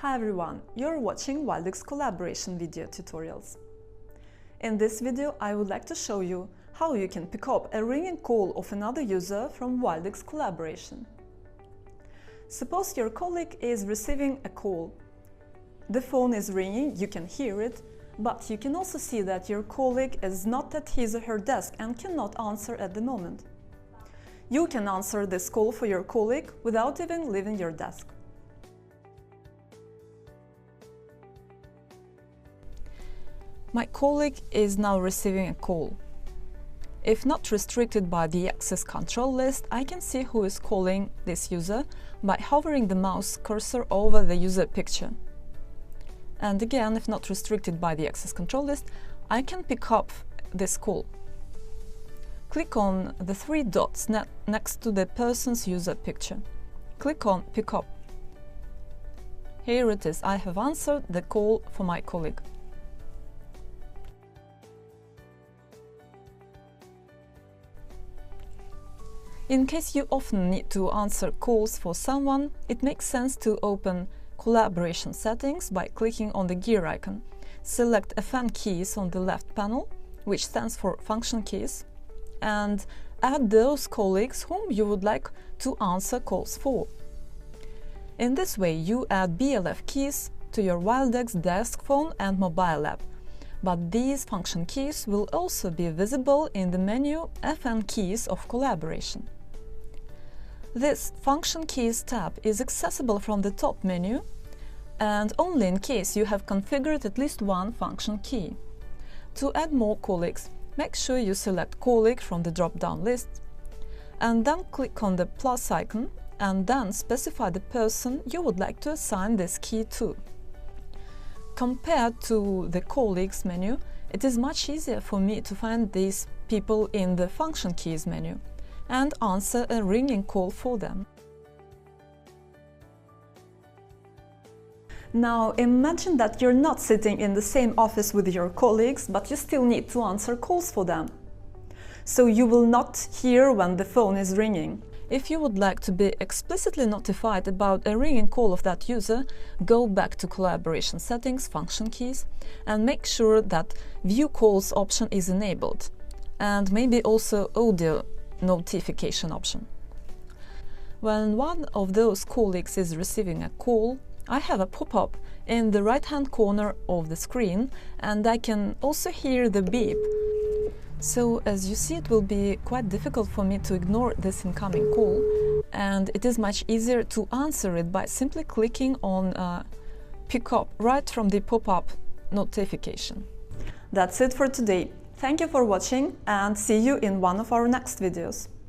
Hi everyone, you're watching Wildix collaboration video tutorials. In this video, I would like to show you how you can pick up a ringing call of another user from Wildix collaboration. Suppose your colleague is receiving a call. The phone is ringing, you can hear it, but you can also see that your colleague is not at his or her desk and cannot answer at the moment. You can answer this call for your colleague without even leaving your desk. My colleague is now receiving a call. If not restricted by the access control list, I can see who is calling this user by hovering the mouse cursor over the user picture. And again, if not restricted by the access control list, I can pick up this call. Click on the three dots next to the person's user picture. Click on Pick Up. Here it is, I have answered the call for my colleague. In case you often need to answer calls for someone, it makes sense to open Collaboration Settings by clicking on the gear icon. Select FN keys on the left panel, which stands for function keys, and add those colleagues whom you would like to answer calls for. In this way, you add BLF keys to your Wildix desk phone and mobile app, but these function keys will also be visible in the menu FN keys of collaboration. This Function Keys tab is accessible from the top menu and only in case you have configured at least one function key. To add more colleagues, make sure you select Colleague from the drop-down list and then click on the plus icon and then specify the person you would like to assign this key to. Compared to the Colleagues menu, it is much easier for me to find these people in the Function Keys menu and answer a ringing call for them. Now imagine that you're not sitting in the same office with your colleagues, but you still need to answer calls for them. So you will not hear when the phone is ringing. If you would like to be explicitly notified about a ringing call of that user, go back to Collaboration Settings, Function Keys, and make sure that View Calls option is enabled, and maybe also Audio Notification option. When one of those colleagues is receiving a call, I have a pop-up in the right-hand corner of the screen, and I can also hear the beep. So, as you see, it will be quite difficult for me to ignore this incoming call, and it is much easier to answer it by simply clicking on Pick Up right from the pop-up notification. That's it for today. Thank you for watching and see you in one of our next videos.